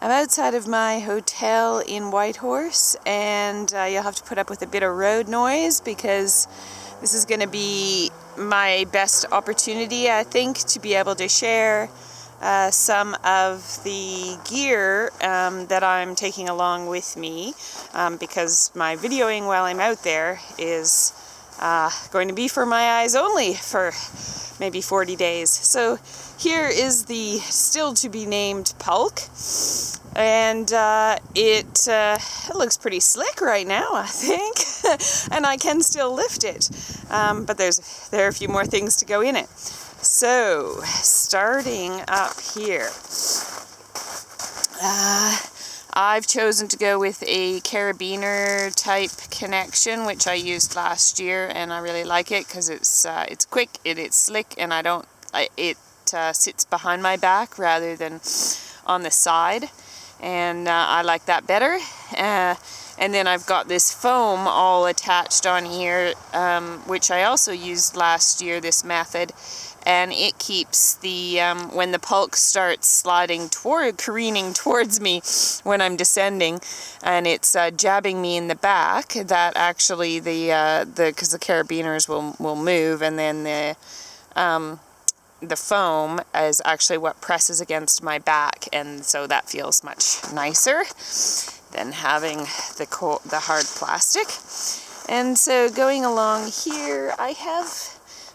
I'm outside of my hotel in Whitehorse, and you'll have to put up with a bit of road noise because this is going to be my best opportunity, I think, to be able to share some of the gear that I'm taking along with me, because my videoing while I'm out there is going to be for my eyes only for maybe 40 days. So here is the still to be named Pulk, and it looks pretty slick right now, I think, and I can still lift it, but there are a few more things to go in it. So starting up here, I've chosen to go with a carabiner type connection, which I used last year, and I really like it because it's quick, it's slick, and it sits behind my back rather than on the side, and I like that better. And then I've got this foam all attached on here, which I also used last year, this method. And it keeps the, when the Pulk starts careening towards me when I'm descending, and it's jabbing me in the back, that actually because the carabiners will move, and then the foam is actually what presses against my back, and so that feels much nicer than having the hard plastic. And so going along here, I have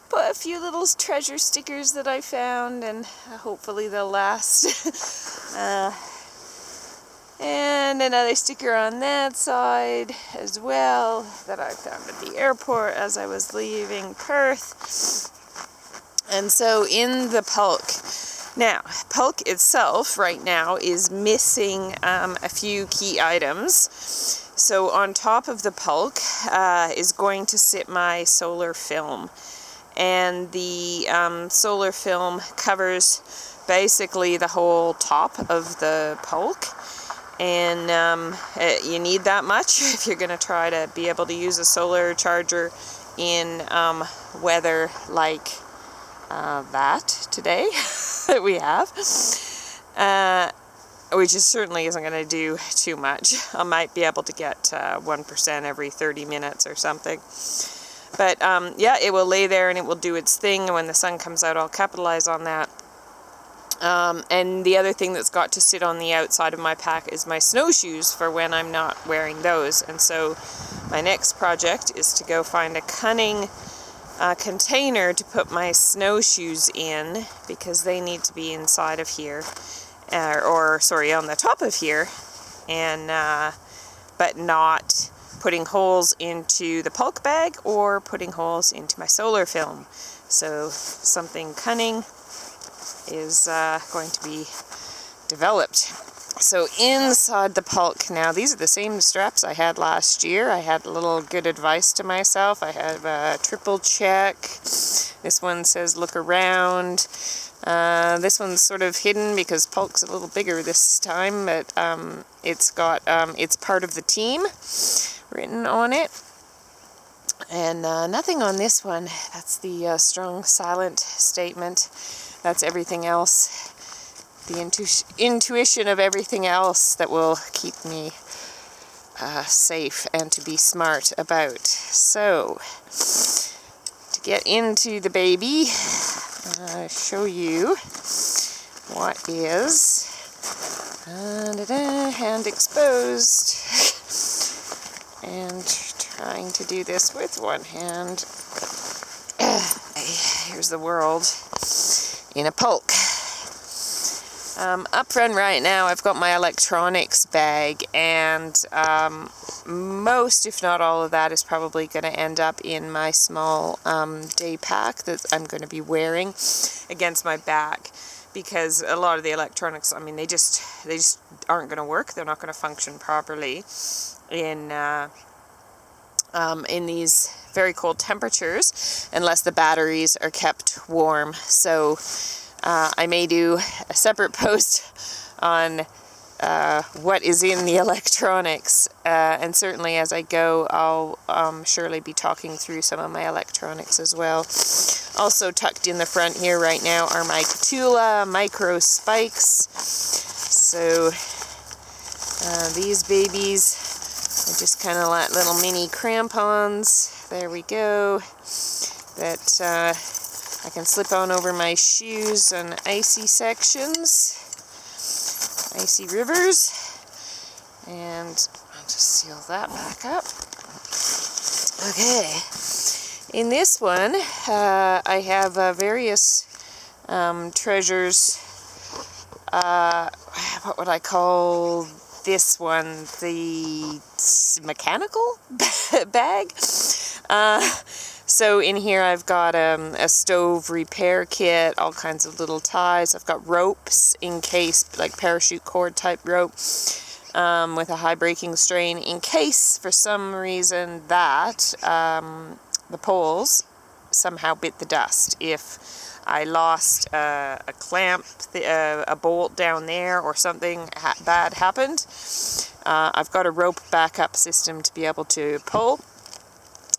put a few little treasure stickers that I found, and hopefully they'll last. And another sticker on that side as well that I found at the airport as I was leaving Perth. And so in the Pulk, now Pulk itself right now is missing a few key items. So on top of the Pulk is going to sit my solar film. And the solar film covers basically the whole top of the Pulk, and you need that much if you're going to try to be able to use a solar charger in weather like that today that we have, which certainly isn't going to do too much. I might be able to get 1% every 30 minutes or something. But yeah, it will lay there and it will do its thing, and when the sun comes out I'll capitalize on that. And the other thing that's got to sit on the outside of my pack is my snowshoes for when I'm not wearing those. And so my next project is to go find a cunning container to put my snowshoes in, because they need to be inside of here, on the top of here, and but not putting holes into the Pulk bag or putting holes into my solar film. So something cunning is going to be developed. So inside the Pulk now, these are the same straps I had last year. I had a little good advice to myself. I have a triple check. This one says look around. This one's sort of hidden because Pulk's a little bigger this time, but it's got it's part of the team written on it. And nothing on this one. That's the strong silent statement. That's everything else. The intuition of everything else that will keep me safe and to be smart about. So, to get into the baby, I'll show you what is hand exposed. And trying to do this with one hand. Here's the world in a Pulk. Up front right now I've got my electronics bag, and most, if not all of that, is probably going to end up in my small day pack that I'm going to be wearing against my back, because a lot of the electronics, I mean, they just aren't going to work. They're not going to function properly in these very cold temperatures unless the batteries are kept warm. So I may do a separate post on what is in the electronics, and certainly as I go I'll surely be talking through some of my electronics as well. Also tucked in the front here right now are my Tula micro spikes. So These babies are just kind of like little mini crampons. There we go. That I can slip on over my shoes on icy sections, icy rivers. And I'll just seal that back up. Okay. In this one, I have various treasures. What would I call this one? The mechanical bag. So in here I've got a stove repair kit, all kinds of little ties. I've got ropes in case, like parachute cord type rope, with a high breaking strain, in case for some reason that the poles somehow bit the dust. If I lost a clamp, a bolt down there, or something bad happened, I've got a rope backup system to be able to pull.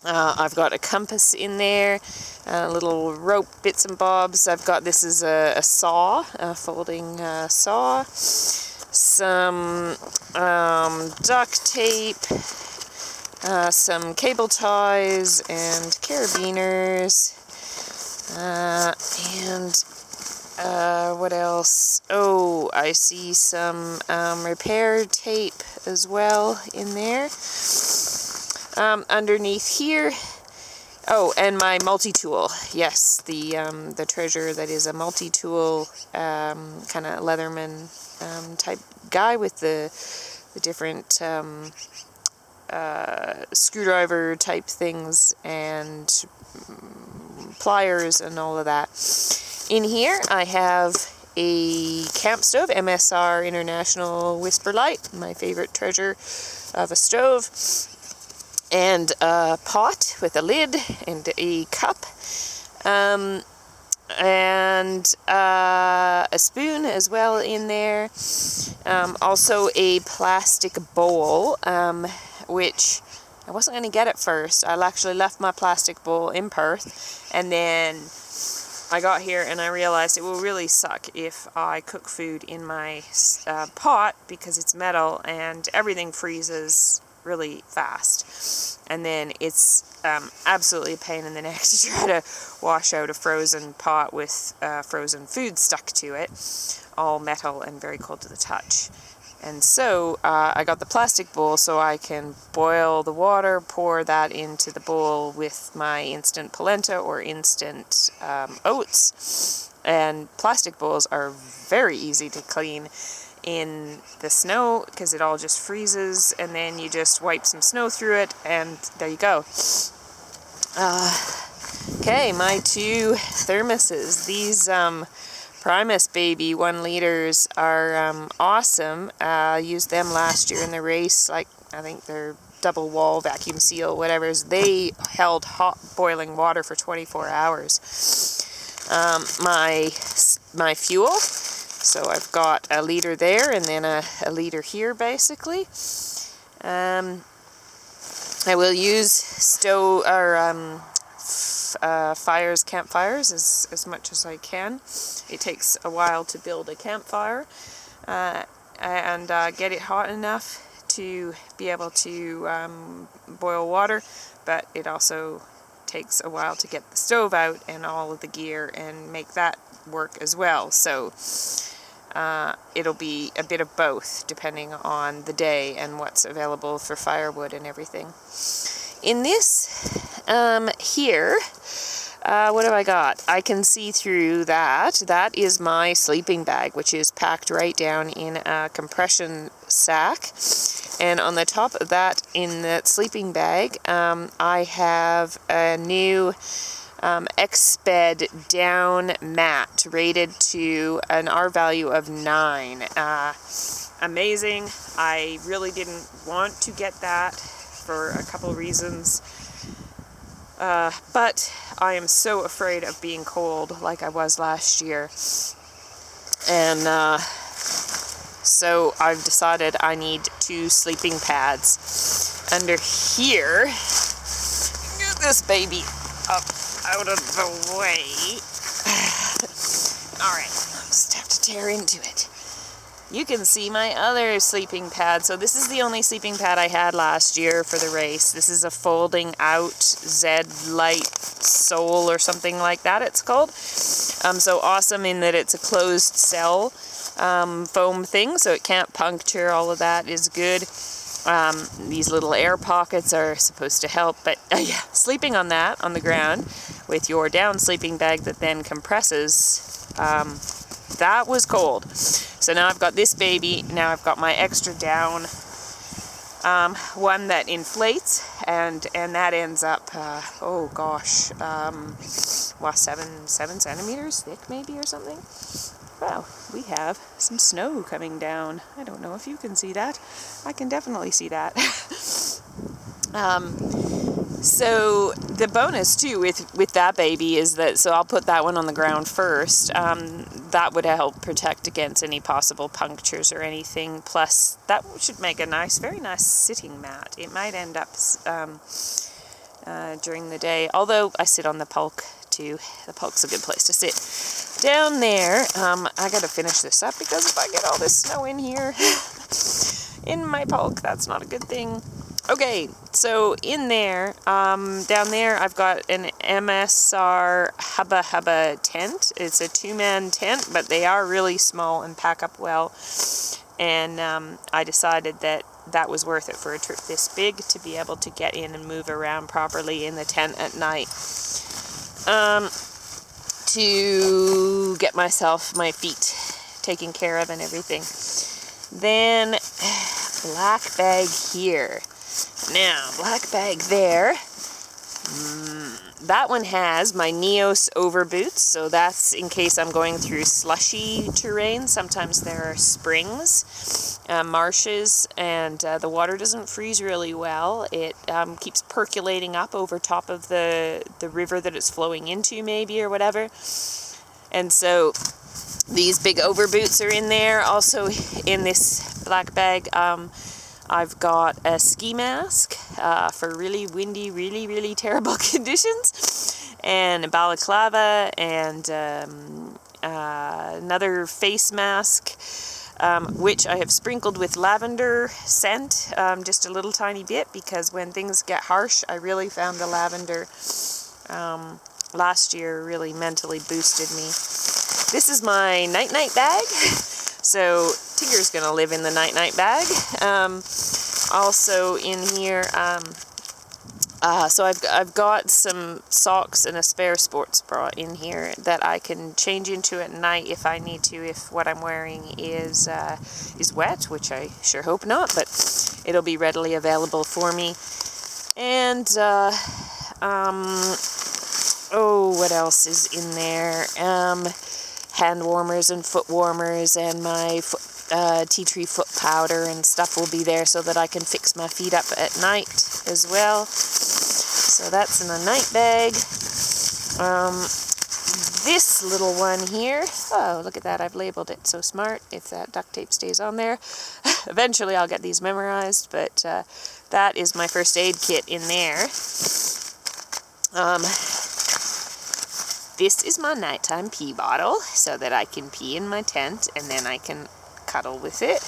I've got a compass in there, little rope bits and bobs. I've got, this is a saw, a folding saw, some duct tape, some cable ties and carabiners, and what else? Oh, I see some repair tape as well in there. Underneath here, oh, and my multi-tool. Yes, the treasure that is a multi-tool, kind of Leatherman type guy with the different screwdriver type things and pliers and all of that. In here I have a camp stove, MSR International Whisper Light, my favorite treasure of a stove, and a pot with a lid and a cup, and a spoon as well in there. Also a plastic bowl, which I wasn't going to get at first. I actually left my plastic bowl in Perth, and then I got here and I realized it will really suck if I cook food in my pot, because it's metal and everything freezes really fast, and then it's absolutely a pain in the neck to try to wash out a frozen pot with frozen food stuck to it, all metal and very cold to the touch. And so I got the plastic bowl so I can boil the water, pour that into the bowl with my instant polenta or instant oats. And plastic bowls are very easy to clean in the snow because it all just freezes, and then you just wipe some snow through it and there you go. Okay, my two thermoses. These Primus Baby 1 liters are awesome. I used them last year in the race. Like, I think they're double wall vacuum seal, whatever's. They held hot boiling water for 24 hours. My fuel. So I've got a liter there and then a liter here, basically. I will use stove or campfires as much as I can. It takes a while to build a campfire and get it hot enough to be able to boil water, but it also takes a while to get the stove out and all of the gear and make that work as well. So it'll be a bit of both depending on the day and what's available for firewood and everything. In this here, what have I got? I can see through that. That is my sleeping bag, which is packed right down in a compression sack. And on the top of that, in that sleeping bag, I have a new Exped down mat rated to an R value of 9. Amazing. I really didn't want to get that for a couple reasons, but I am so afraid of being cold like I was last year, and so I've decided I need 2 sleeping pads. Under here, get this baby up out of the way. Alright, I'll just have to tear into it. you can see my other sleeping pad. So this is the only sleeping pad I had last year for the race. This is a folding out Z-Lite Soul or something like that it's called. So awesome in that it's a closed cell foam thing, so it can't puncture. All of that is good. These little air pockets are supposed to help, but yeah, sleeping on that on the ground with your down sleeping bag that then compresses, that was cold. So now I've got this baby. Now I've got my extra down one that inflates, and that ends up oh gosh, what, 7 centimeters thick maybe or something. Wow, we have some snow coming down. I don't know if you can see that. I can definitely see that. So the bonus too with that baby is that, so I'll put that one on the ground first. That would help protect against any possible punctures or anything. Plus that should make a nice, very nice sitting mat. It might end up during the day, although I sit on the pulk too. The pulk's a good place to sit. Down there, I gotta finish this up because if I get all this snow in here, in my pulk, that's not a good thing. Okay, so in there, down there, I've got an MSR Hubba Hubba tent. It's a 2-man tent, but they are really small and pack up well. And I decided that was worth it for a trip this big, to be able to get in and move around properly in the tent at night. To get myself, my feet taken care of and everything. Then, black bag here. Now, black bag there. That one has my Neos over boots, so that's in case I'm going through slushy terrain. Sometimes there are springs, marshes, and the water doesn't freeze really well. It keeps percolating up over top of the river that it's flowing into, maybe, or whatever. And so these big over boots are in there. Also in this black bag, I've got a ski mask for really windy, really, really terrible conditions, and a balaclava, and another face mask, which I have sprinkled with lavender scent, just a little tiny bit, because when things get harsh, I really found the lavender last year really mentally boosted me. This is my night-night bag. So Tigger's gonna live in the night-night bag. Also in here, so I've got some socks and a spare sports bra in here that I can change into at night if I need to, if what I'm wearing is wet, which I sure hope not, but it'll be readily available for me. And oh, what else is in there? Hand warmers and foot warmers, and my tea tree foot powder and stuff will be there so that I can fix my feet up at night as well. So that's in a night bag. This little one here, oh, look at that, I've labeled it. So smart, if that duct tape stays on there. Eventually I'll get these memorized, but that is my first aid kit in there. This is my nighttime pee bottle, so that I can pee in my tent, and then I can cuddle with it.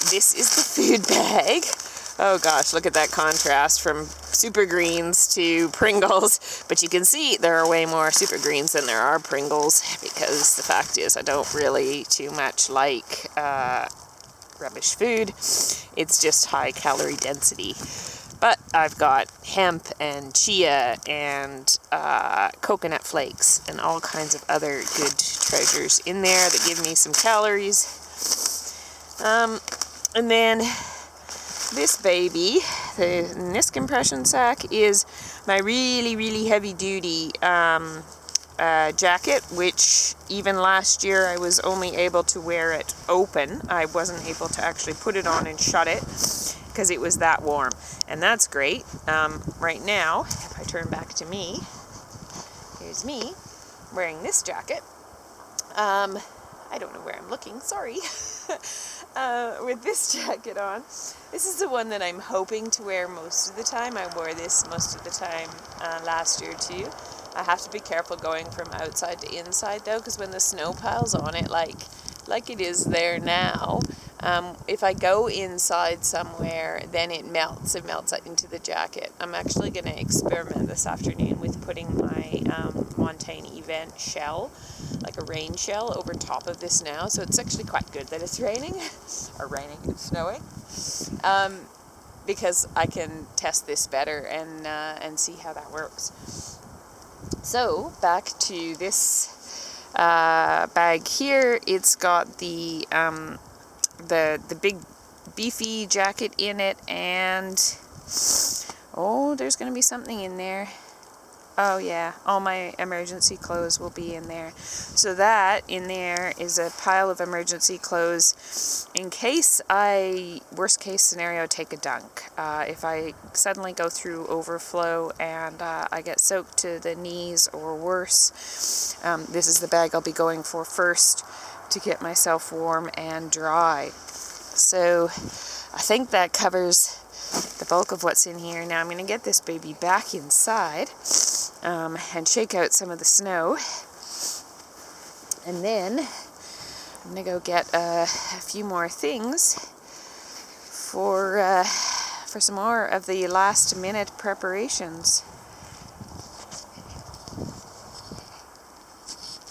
This is the food bag. Oh gosh, look at that contrast from Super Greens to Pringles. But you can see there are way more Super Greens than there are Pringles, because the fact is I don't really too much like rubbish food. It's just high calorie density. But I've got hemp and chia and coconut flakes and all kinds of other good treasures in there that give me some calories. And then this baby, this compression sack, is my really, really heavy duty jacket, which even last year I was only able to wear it open. I wasn't able to actually put it on and shut it, because it was that warm, and that's great. Right now, if I turn back to me, here's me wearing this jacket. I don't know where I'm looking, sorry. With this jacket on. This is the one that I'm hoping to wear most of the time. I wore this most of the time last year too. I have to be careful going from outside to inside though, because when the snow piles on it like like it is there now. If I go inside somewhere, then it melts into the jacket. I'm actually going to experiment this afternoon with putting my Montane Event shell, like a rain shell, over top of this now. So it's actually quite good that it's raining, it's snowing, because I can test this better and see how that works. So back to this bag here. It's got the big beefy jacket in it, and there's going to be something in there. Oh yeah, all my emergency clothes will be in there. So that in there is a pile of emergency clothes in case worst case scenario, take a dunk. If I suddenly go through overflow and I get soaked to the knees or worse, this is the bag I'll be going for first to get myself warm and dry. So I think that covers the bulk of what's in here. Now I'm going to get this baby back inside and shake out some of the snow, and then I'm going to go get a few more things for some more of the last minute preparations.